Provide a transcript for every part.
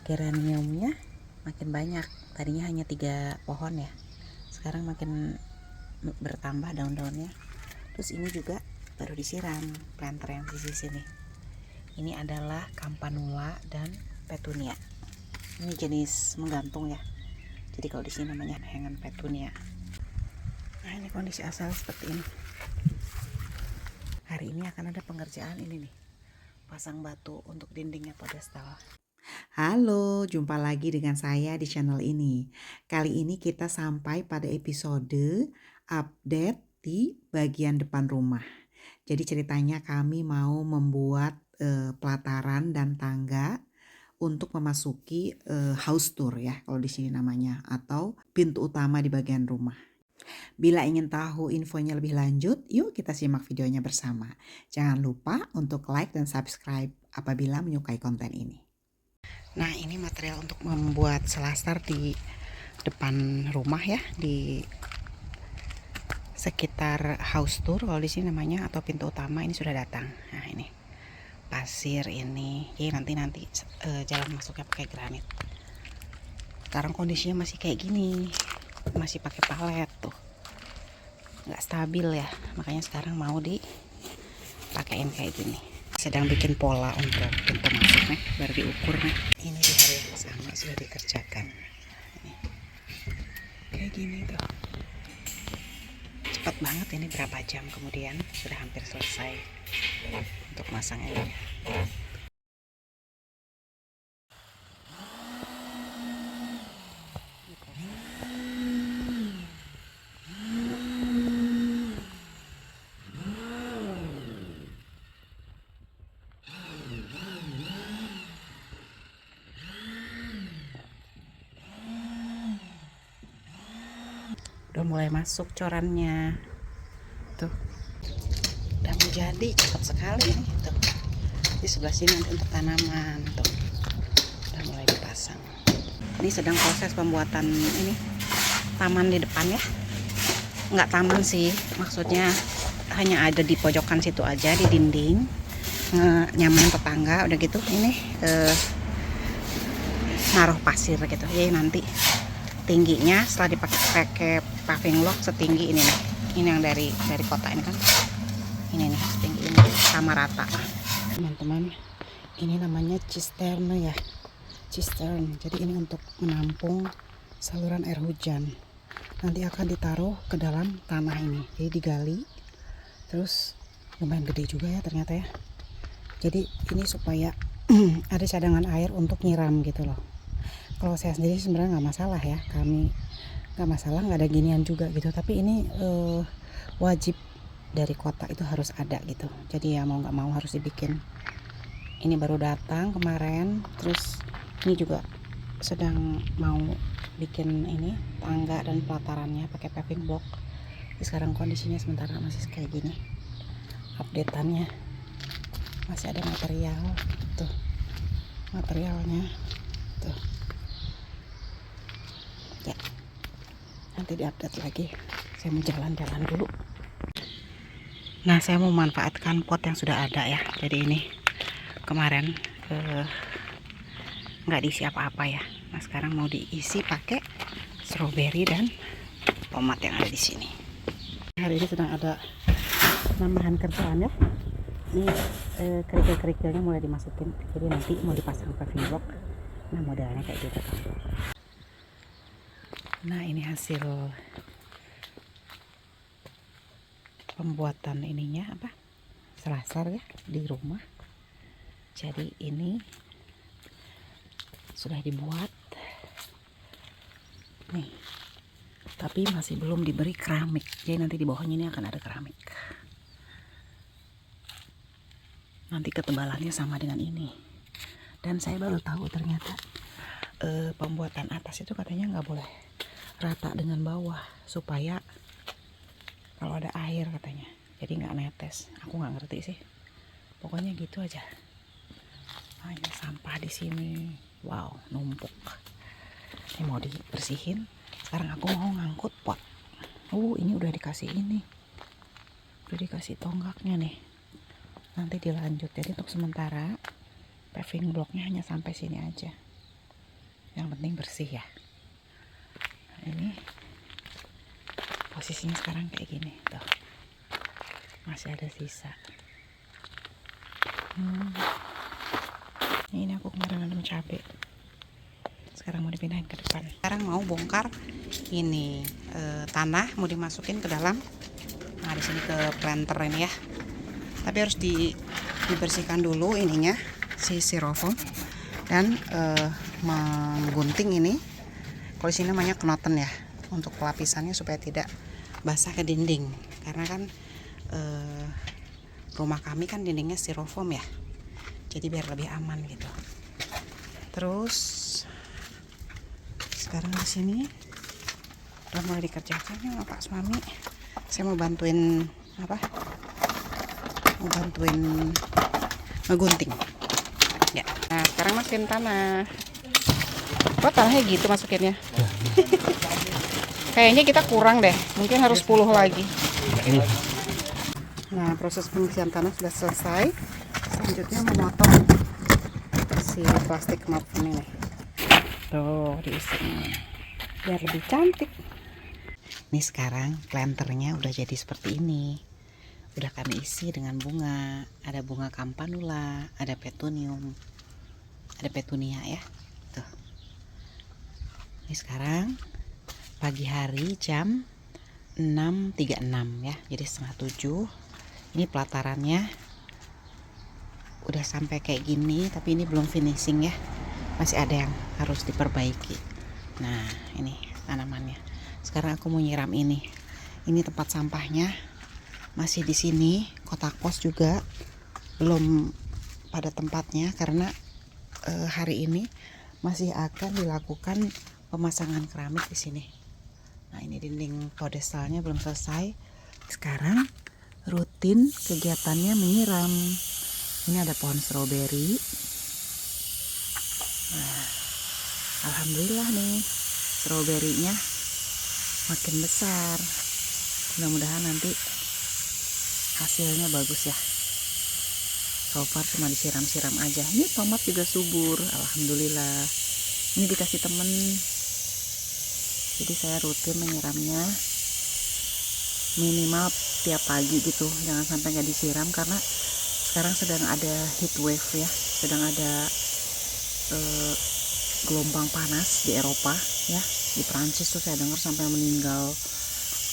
geraniumnya makin banyak. Tadinya hanya 3 pohon ya, sekarang makin bertambah daun-daunnya. Terus ini juga baru disiram planter yang di sini. Ini adalah campanula dan petunia. Ini jenis menggantung ya, jadi kalau di sini namanya hanging petunia. Nah, ini kondisi asal seperti ini. Hari ini akan ada pengerjaan ini nih, pasang batu untuk dindingnya pedestal. Halo, jumpa lagi dengan saya di channel ini. Kali ini kita sampai pada episode update di bagian depan rumah. Jadi ceritanya kami mau membuat pelataran dan tangga untuk memasuki house tour ya, kalau di sini namanya, atau pintu utama di bagian rumah. Bila ingin tahu infonya lebih lanjut, yuk kita simak videonya bersama. Jangan lupa untuk like dan subscribe apabila menyukai konten ini. Nah, ini material untuk membuat selasar di depan rumah ya, di sekitar house tour kalau di sini namanya, atau pintu utama. Ini sudah datang. Nah, ini pasir ini. Jadi nanti jalan masuknya pakai granit. Sekarang kondisinya masih kayak gini, masih pakai palet tuh, nggak stabil ya. Makanya sekarang mau dipakein kayak gini. Sedang bikin pola untuk pintu masuknya, baru diukur nih. Ini di hari yang sama sudah dikerjakan. Ini. Kayak gini tuh. Cepat banget, ini berapa jam kemudian sudah hampir selesai untuk masang ini. Udah mulai masuk corannya tuh, udah menjadi cepat sekali nih tuh. Di sebelah sini nanti untuk tanaman tuh udah mulai dipasang. Ini sedang proses pembuatan ini taman di depan ya, nggak taman sih, maksudnya hanya ada di pojokan situ aja, di dinding, nyamain tetangga udah gitu. Ini naruh pasir gitu ya, nanti tingginya setelah dipakai paving block setinggi ini nih. Ini yang dari kota ini kan, ini nih setinggi ini, sama rata teman-teman. Ini namanya cistern ya, cistern. Jadi ini untuk menampung saluran air hujan, nanti akan ditaruh ke dalam tanah ini. Jadi digali, terus lumayan gede juga ya ternyata ya. Jadi ini supaya ada cadangan air untuk nyiram gitu loh. Kalau saya sendiri sebenarnya nggak masalah ya, kami nggak masalah, nggak ada ginian juga gitu. Tapi ini wajib dari kota itu harus ada gitu. Jadi ya mau nggak mau harus dibikin. Ini baru datang kemarin, terus ini juga sedang mau bikin ini tangga dan pelatarannya pakai paving block. Jadi sekarang kondisinya sementara masih kayak gini. Updateannya masih ada material tuh, materialnya tuh ya, nanti diupdate lagi. Saya mau jalan-jalan dulu. Nah, saya mau memanfaatkan pot yang sudah ada ya. Jadi ini kemarin nggak diisi apa-apa ya. Nah, sekarang mau diisi pakai strawberry dan tomat yang ada di sini. Hari ini sedang ada nambahan kerjaan ya. Ini kerikil-kerikilnya mulai dimasukin. Jadi nanti mau dipasang paving block. Nah, modelnya kayak gitu. Nah, ini hasil pembuatan ininya apa? Selasar ya di rumah. Jadi ini sudah dibuat nih, tapi masih belum diberi keramik. Jadi nanti di bawahnya ini akan ada keramik. Nanti ketebalannya sama dengan ini. Dan saya baru tahu ternyata pembuatan atas itu katanya nggak boleh rata dengan bawah, supaya kalau ada air katanya jadi nggak netes. Aku nggak ngerti sih, pokoknya gitu aja. Nah, ini sampah di sini, wow, numpuk. Ini mau dibersihin. Sekarang aku mau ngangkut pot. Ini udah dikasih ini, udah dikasih tonggaknya nih. Nanti dilanjut. Jadi untuk sementara paving blocknya hanya sampai sini aja. yang penting bersih ya. Ini posisinya sekarang kayak gini tuh, masih ada sisa. Ini aku kemarin nanam cabai, sekarang mau dipindahin ke depan. Sekarang mau bongkar ini tanah, mau dimasukin ke dalam. Nah di sini ke planter ini ya, tapi harus dibersihkan dulu ininya, si styrofoam, dan menggunting ini. Kalau di sini namanya knoten ya, untuk pelapisannya supaya tidak basah ke dinding, karena kan rumah kami kan dindingnya styrofoam ya, jadi biar lebih aman gitu. Terus sekarang di sini udah mulai dikerjakan ya sama Pak Suami. Saya mau bantuin ngegunting ya. Nah sekarang masukin tanah. Kok tanahnya gitu masukinnya? Kayaknya kita kurang deh, mungkin harus 10 lagi. Nah proses pengisian tanah sudah selesai. Selanjutnya memotong si plastik mop ini nih. Tuh diisi biar lebih cantik. Ini sekarang planternya udah jadi seperti ini. Udah kami isi dengan bunga. Ada bunga campanula, ada petunium, ada petunia ya. Tuh. Ini sekarang pagi hari jam 6.36 ya, jadi setengah 7. Ini pelatarannya udah sampai kayak gini, tapi ini belum finishing ya, masih ada yang harus diperbaiki. Nah ini tanamannya. Sekarang aku mau nyiram ini tempat sampahnya masih di sini. Kotak pos juga belum pada tempatnya karena hari ini masih akan dilakukan pemasangan keramik di sini. Nah ini dinding podestalnya belum selesai. Sekarang rutin kegiatannya menyiram. Ini ada pohon stroberi. Nah, alhamdulillah nih stroberinya makin besar. Mudah-mudahan nanti hasilnya bagus ya. So far cuma disiram-siram aja. Ini tomat juga subur, alhamdulillah. Ini dikasih temen, jadi saya rutin menyiramnya minimal tiap pagi gitu. Jangan sampai nggak disiram karena sekarang sedang ada heat wave ya, sedang ada gelombang panas di Eropa ya. Di Prancis tuh saya dengar sampai meninggal,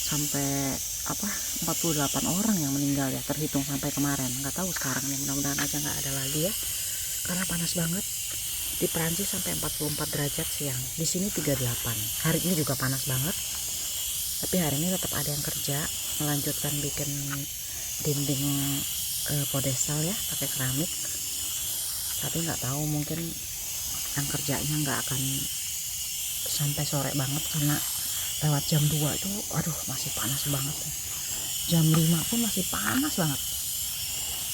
sampai 48 orang yang meninggal ya, terhitung sampai kemarin. Nggak tahu sekarang nih, mudah-mudahan aja nggak ada lagi ya, karena panas banget. Di Prancis sampai 44 derajat siang, di sini 38. Hari ini juga panas banget, tapi hari ini tetap ada yang kerja melanjutkan bikin dinding podestal ya, pakai keramik. Tapi nggak tahu, mungkin yang kerjanya nggak akan sampai sore banget karena lewat jam 2 itu aduh masih panas banget. Jam 5 pun masih panas banget.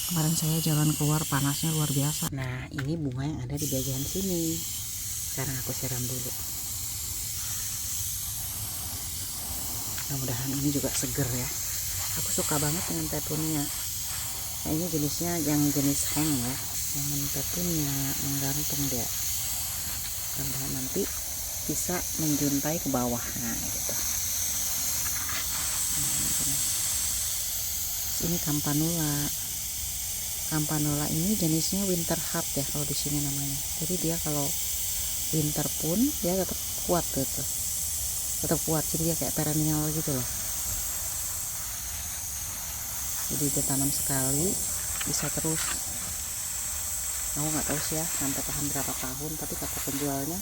Kemarin saya jalan keluar panasnya luar biasa. Nah ini bunga yang ada di bagian sini, sekarang aku siram dulu. Mudah-mudahan ini juga seger ya. Aku suka banget dengan petunia. Nah, ini jenisnya yang jenis hang ya, jangan petunia menggantung dia. Mudah-mudahan nanti bisa menjuntai ke bawah. Nah gitu. Ini campanula. Campanula ini jenisnya winter heart ya kalau di sini namanya. Jadi dia kalau winter pun dia tetap kuat gitu. Tetap kuat, jadi dia kayak perennial gitu loh. Jadi ditanam sekali bisa terus. Aku nggak tahu sih ya sampai tahan berapa tahun, tapi kata penjualnya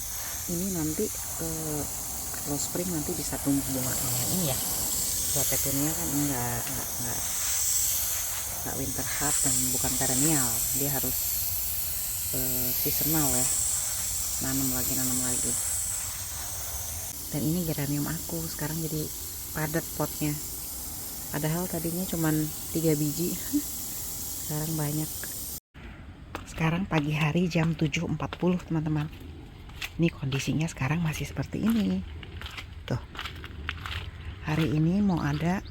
ini nanti kalau spring nanti bisa tumbuh bunga ini ya. Buat petunia kan enggak winter heart dan bukan perennial, dia harus seasonal ya, nanam lagi. Dan ini geranium aku sekarang jadi padat potnya, padahal tadinya cuman 3 biji sekarang banyak. Sekarang pagi hari jam 7.40 teman-teman. Ini kondisinya sekarang masih seperti ini tuh. Hari ini mau ada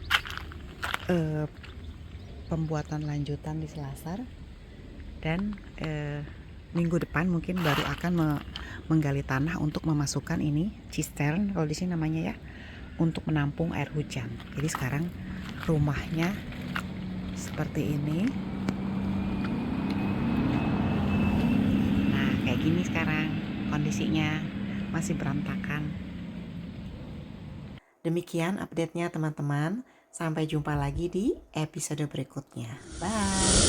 pembuatan lanjutan di Selasar, dan minggu depan mungkin baru akan menggali tanah untuk memasukkan ini cistern kalau di sini namanya ya, untuk menampung air hujan. Jadi sekarang rumahnya seperti ini. Nah, kayak gini sekarang kondisinya, masih berantakan. Demikian update-nya teman-teman. Sampai jumpa lagi di episode berikutnya. Bye.